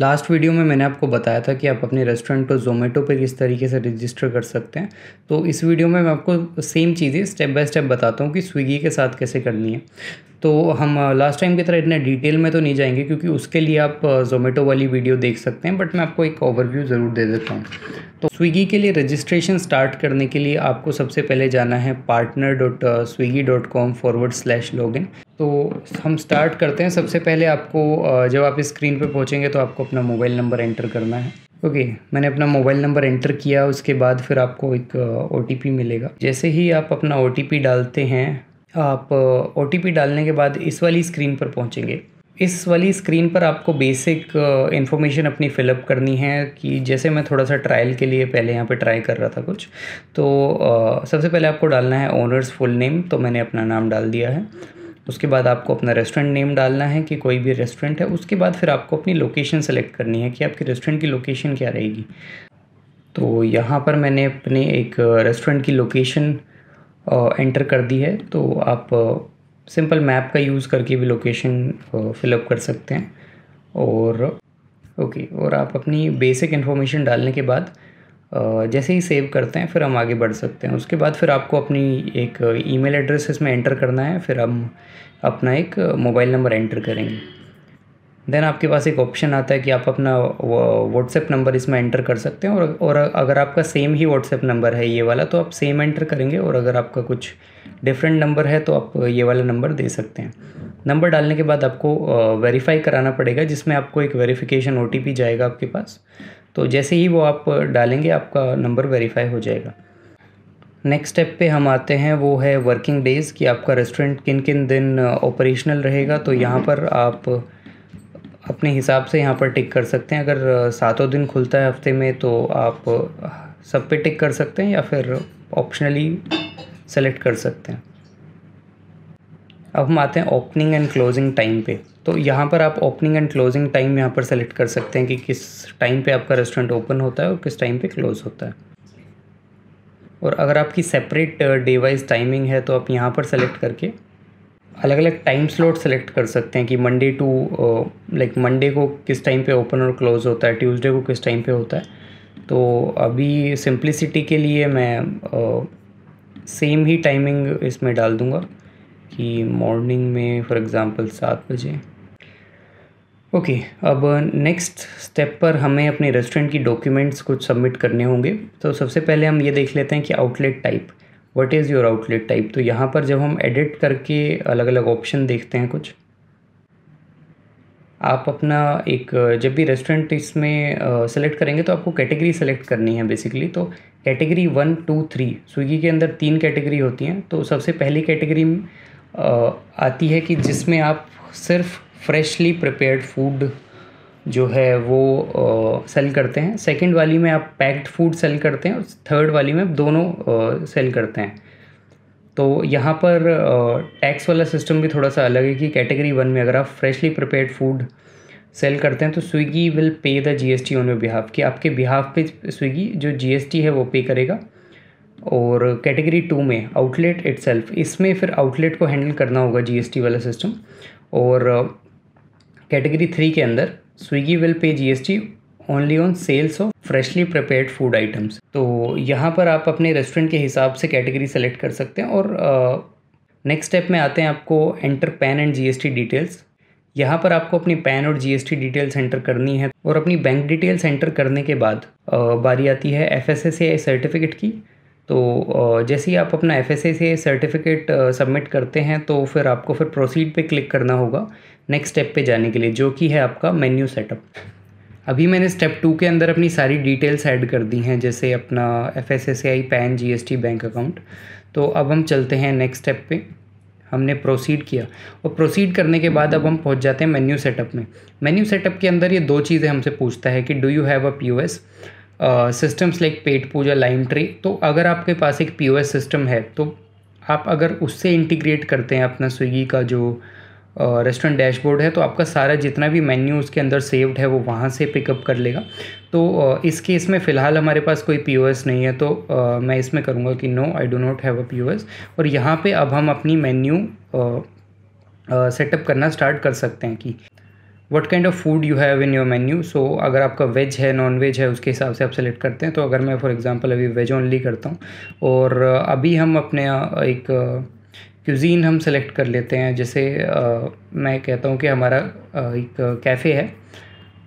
Last video में मैंने आपको बताया था कि आप अपने रेस्टोरेंट को ज़ोमेटो पे किस तरीके से रजिस्टर कर सकते हैं। तो इस वीडियो में मैं आपको सेम चीज़ें स्टेप बाय स्टेप बताता हूँ कि स्विगी के साथ कैसे करनी है। तो हम लास्ट टाइम की तरह इतने डिटेल में तो नहीं जाएंगे, क्योंकि उसके लिए आप ज़ोमेटो वाली वीडियो देख सकते हैं, बट मैं आपको एक ओवरव्यू ज़रूर दे देता हूँ। तो स्विगी के लिए रजिस्ट्रेशन स्टार्ट करने के लिए आपको सबसे पहले जाना है partner.swiggy.com/login। तो हम स्टार्ट करते हैं। सबसे पहले आपको जब आप इस स्क्रीन पे पहुंचेंगे तो आपको अपना मोबाइल नंबर एंटर करना है। ओके, मैंने अपना मोबाइल नंबर एंटर किया। उसके बाद फिर आपको एक OTP मिलेगा। जैसे ही आप अपना OTP डालते हैं, आप OTP डालने के बाद इस वाली स्क्रीन पर पहुंचेंगे। इस वाली स्क्रीन पर आपको बेसिक इन्फॉर्मेशन अपनी फ़िलअप करनी है, कि जैसे मैं थोड़ा सा ट्रायल के लिए पहले यहाँ पे ट्राई कर रहा था कुछ। तो सबसे पहले आपको डालना है ओनर्स फुल नेम। तो मैंने अपना नाम डाल दिया है। उसके बाद आपको अपना रेस्टोरेंट नेम डालना है कि कोई भी रेस्टोरेंट है। उसके बाद फिर आपको अपनी लोकेशन सेलेक्ट करनी है कि आपकी रेस्टोरेंट की लोकेशन क्या रहेगी। तो यहाँ पर मैंने अपने एक रेस्टोरेंट की लोकेशन एंटर कर दी है। तो आप सिंपल मैप का यूज़ करके भी लोकेशन फिलअप कर सकते हैं। और और आप अपनी बेसिक इन्फॉर्मेशन डालने के बाद जैसे ही सेव करते हैं फिर हम आगे बढ़ सकते हैं। उसके बाद फिर आपको अपनी एक ईमेल एड्रेस इसमें एंटर करना है। फिर हम अपना एक मोबाइल नंबर एंटर करेंगे। देन आपके पास एक ऑप्शन आता है कि आप अपना व्हाट्सएप नंबर इसमें एंटर कर सकते हैं। और अगर आपका सेम ही व्हाट्सएप नंबर है ये वाला, तो आप सेम एंटर करेंगे। और अगर आपका कुछ डिफरेंट नंबर है तो आप ये वाला नंबर दे सकते हैं। नंबर डालने के बाद आपको वेरीफाई कराना पड़ेगा, जिसमें आपको एक वेरिफिकेशन OTP जाएगा आपके पास। तो जैसे ही वो आप डालेंगे आपका नंबर वेरीफाई हो जाएगा। नेक्स्ट स्टेप पे हम आते हैं, वो है वर्किंग डेज़, कि आपका रेस्टोरेंट किन किन दिन ऑपरेशनल रहेगा। तो यहाँ पर आप अपने हिसाब से यहाँ पर टिक कर सकते हैं। अगर 7 दिन खुलता है हफ्ते में तो आप सब पे टिक कर सकते हैं, या फिर ऑप्शनली सेलेक्ट कर सकते हैं। अब हम आते हैं ओपनिंग एंड क्लोजिंग टाइम पे। तो यहाँ पर आप ओपनिंग एंड क्लोजिंग टाइम यहाँ पर सेलेक्ट कर सकते हैं कि किस टाइम पे आपका रेस्टोरेंट ओपन होता है और किस टाइम पे क्लोज़ होता है। और अगर आपकी सेपरेट डे वाइज टाइमिंग है तो आप यहाँ पर सेलेक्ट करके अलग अलग टाइम स्लॉट सेलेक्ट कर सकते हैं कि मंडे टू मंडे को किस टाइम पे ओपन और क्लोज़ होता है, ट्यूसडे को किस टाइम पे होता है। तो अभी सिंप्लिसिटी के लिए मैं सेम ही टाइमिंग इसमें डाल दूँगा कि मॉर्निंग में फॉर एग्ज़ाम्पल 7 बजे। अब नेक्स्ट स्टेप पर हमें अपने रेस्टोरेंट की डॉक्यूमेंट्स कुछ सबमिट करने होंगे। तो सबसे पहले हम ये देख लेते हैं कि outlet type, what is your outlet type. तो यहाँ पर जब हम एडिट करके अलग अलग ऑप्शन देखते हैं कुछ, आप अपना एक जब भी रेस्टोरेंट इसमें सेलेक्ट करेंगे तो आपको कैटेगरी सेलेक्ट करनी है बेसिकली। तो कैटेगरी 1, 2, 3 स्विगी के अंदर 3 कैटेगरी होती हैं। तो सबसे पहली कैटेगरी आती है कि जिसमें आप सिर्फ फ्रेशली प्रिपेयर्ड फूड जो है वो सेल करते हैं। सेकंड वाली में आप पैक्ड फूड सेल करते हैं, और थर्ड वाली में दोनों सेल करते हैं। तो यहाँ पर टैक्स वाला सिस्टम भी थोड़ा सा अलग है कि कैटेगरी 1 में अगर आप फ्रेशली प्रिपेयर्ड फूड सेल करते हैं तो स्विगी विल पे the GST on your behalf, कि आपके बिहाफ पे स्विगी जो GST है वो पे करेगा। और कैटेगरी 2 में आउटलेट इटसेल्फ, इसमें फिर आउटलेट को हैंडल करना होगा GST वाला सिस्टम। और कैटेगरी 3 के अंदर Swiggy will pay GST only on sales of freshly prepared food items. तो यहाँ पर आप अपने रेस्टोरेंट के हिसाब से कैटेगरी सेलेक्ट कर सकते हैं। और नेक्स्ट स्टेप में आते हैं, आपको enter pan and GST details. यहाँ पर आपको अपनी पैन और GST डिटेल्स एंटर करनी है। और अपनी बैंक डिटेल्स एंटर करने के बाद बारी आती है FSSAI सर्टिफिकेट की। तो जैसे ही आप अपना FSSAI सर्टिफिकेट सबमिट करते हैं तो फिर आपको फिर प्रोसीड पे क्लिक करना होगा नेक्स्ट स्टेप पे जाने के लिए, जो कि है आपका मेन्यू सेटअप। अभी मैंने स्टेप 2 के अंदर अपनी सारी डिटेल्स ऐड कर दी हैं, जैसे अपना FSSAI, pan, GST, bank account. तो अब हम चलते हैं नेक्स्ट स्टेप पे। हमने प्रोसीड किया, और प्रोसीड करने के बाद अब हम पहुंच जाते हैं मेन्यू सेटअप में। मेन्यू सेटअप के अंदर ये 2 चीज़ें हमसे पूछता है कि do you have a POS systems like Pet Pooja, lime tree. तो अगर आपके पास एक POS सिस्टम है तो आप अगर उससे इंटीग्रेट करते हैं अपना स्विगी का जो रेस्टोरेंट डैशबोर्ड है, तो आपका सारा जितना भी मेन्यू उसके अंदर सेव्ड है वो वहाँ से पिकअप कर लेगा। तो इस केस में फ़िलहाल हमारे पास कोई POS नहीं है, तो मैं इसमें करूँगा कि no, I do not have a POS। और यहाँ पे अब हम अपनी मेन्यू सेटअप करना स्टार्ट कर सकते हैं कि what kind of food you have in your menu. So अगर आपका वेज है नॉन वेज है उसके हिसाब से आप सेलेक्ट करते हैं। तो अगर मैं फॉर एग्जांपल अभी वेज ओनली करता हूँ और अभी हम अपने एक क्यूज़ीन हम सेलेक्ट कर लेते हैं। जैसे मैं कहता हूँ कि हमारा एक कैफ़े है,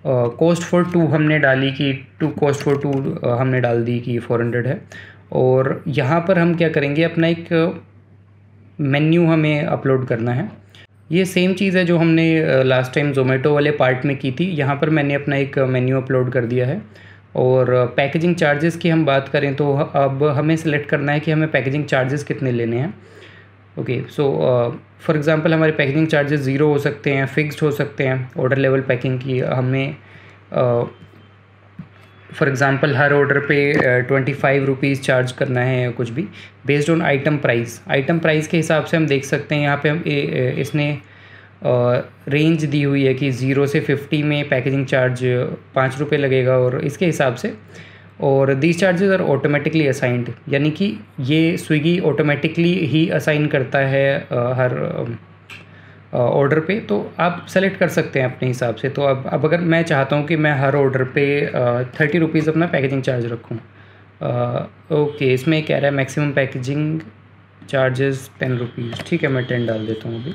कॉस्ट फॉर 2 हमने डाली कि कॉस्ट फॉर 2 हमने डाल दी कि 400 है। और यहाँ पर हम क्या करेंगे, अपना एक मेन्यू हमें अपलोड करना है। ये सेम चीज़ है जो हमने लास्ट टाइम ज़ोमेटो वाले पार्ट में की थी। यहाँ पर मैंने अपना एक मेन्यू अपलोड कर दिया है। और पैकेजिंग चार्जेस की हम बात करें तो अब हमें सेलेक्ट करना है कि हमें पैकेजिंग चार्जेस कितने लेने हैं। ओके, सो फॉर एग्जांपल हमारे पैकेजिंग चार्जेस 0 हो सकते हैं, फिक्स्ड हो सकते हैं। ऑर्डर लेवल पैकिंग की हमें फॉर एग्ज़ाम्पल हर ऑर्डर पे 25 रुपीज़ चार्ज करना है या कुछ भी, बेस्ड ऑन आइटम प्राइस के हिसाब से हम देख सकते हैं। यहाँ पे हम इसने रेंज दी हुई है कि 0 से 50 में पैकेजिंग चार्ज 5 रुपये लगेगा और इसके हिसाब से। और these charges are automatically assigned, यानी कि ये स्विगी ऑटोमेटिकली ही असाइन करता है हर ऑर्डर पे। तो आप सेलेक्ट कर सकते हैं अपने हिसाब से। तो अब अगर मैं चाहता हूँ कि मैं हर ऑर्डर पे 30 रुपीज़ अपना पैकेजिंग चार्ज रखूँ, ओके, इसमें कह रहा है मैक्सिमम पैकेजिंग चार्जेस 10 रुपीज़। ठीक है, मैं 10 डाल देता हूँ अभी।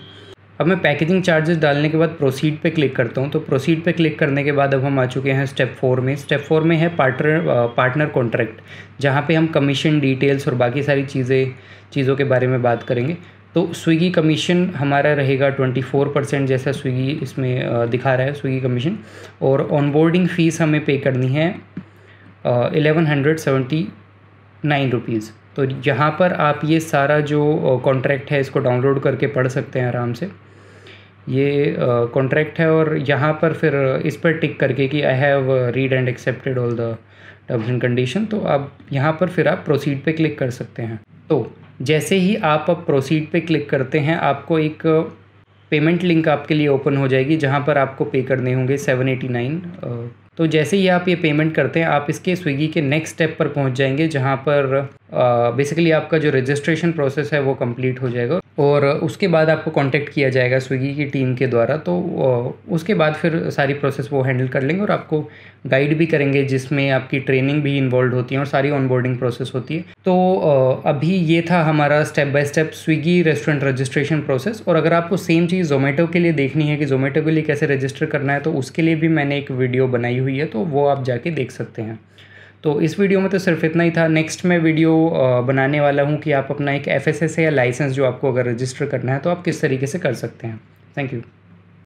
अब मैं पैकेजिंग चार्जेस डालने के बाद प्रोसीड पे क्लिक करता हूँ। तो प्रोसीड पे क्लिक करने के बाद अब हम आ चुके हैं स्टेप 4 में। स्टेप 4 में है पार्टनर कॉन्ट्रैक्ट, जहाँ पे हम कमीशन डिटेल्स और बाकी सारी चीज़ों के बारे में बात करेंगे। तो स्विगी कमीशन हमारा रहेगा 24%, जैसा स्विगी इसमें दिखा रहा है स्विगी कमीशन। और ऑनबोर्डिंग फ़ीस हमें पे करनी है 1179 रुपीज़। तो यहाँ पर आप ये सारा जो कॉन्ट्रैक्ट है इसको डाउनलोड करके पढ़ सकते हैं आराम से। ये कॉन्ट्रैक्ट है और यहाँ पर फिर इस पर टिक करके कि I have read and accepted all the terms and condition. तो अब यहाँ पर फिर आप प्रोसीड पे क्लिक कर सकते हैं। तो जैसे ही आप अब प्रोसीड पे क्लिक करते हैं, आपको एक पेमेंट लिंक आपके लिए ओपन हो जाएगी जहाँ पर आपको पे करने होंगे 789। तो जैसे ही आप ये पेमेंट करते हैं, आप इसके स्विगी के नेक्स्ट स्टेप पर पहुँच जाएंगे, जहाँ पर बेसिकली आपका जो रजिस्ट्रेशन प्रोसेस है वो कंप्लीट हो जाएगा और उसके बाद आपको कांटेक्ट किया जाएगा स्विगी की टीम के द्वारा। तो उसके बाद फिर सारी प्रोसेस वो हैंडल कर लेंगे और आपको गाइड भी करेंगे, जिसमें आपकी ट्रेनिंग भी इन्वॉल्व होती है और सारी ऑनबोर्डिंग प्रोसेस होती है। तो अभी ये था हमारा step by step Swiggy restaurant registration process. और अगर आपको सेम चीज़ ज़ोमेटो के लिए देखनी है कि ज़ोमेटो के लिए कैसे रजिस्टर करना है, तो उसके लिए भी मैंने एक वीडियो बनाई हुई है, तो वो आप जाके देख सकते हैं। तो इस वीडियो में तो सिर्फ इतना ही था। नेक्स्ट मैं वीडियो बनाने वाला हूँ कि आप अपना एक FSS या लाइसेंस जो आपको अगर रजिस्टर करना है तो आप किस तरीके से कर सकते हैं। Thank you.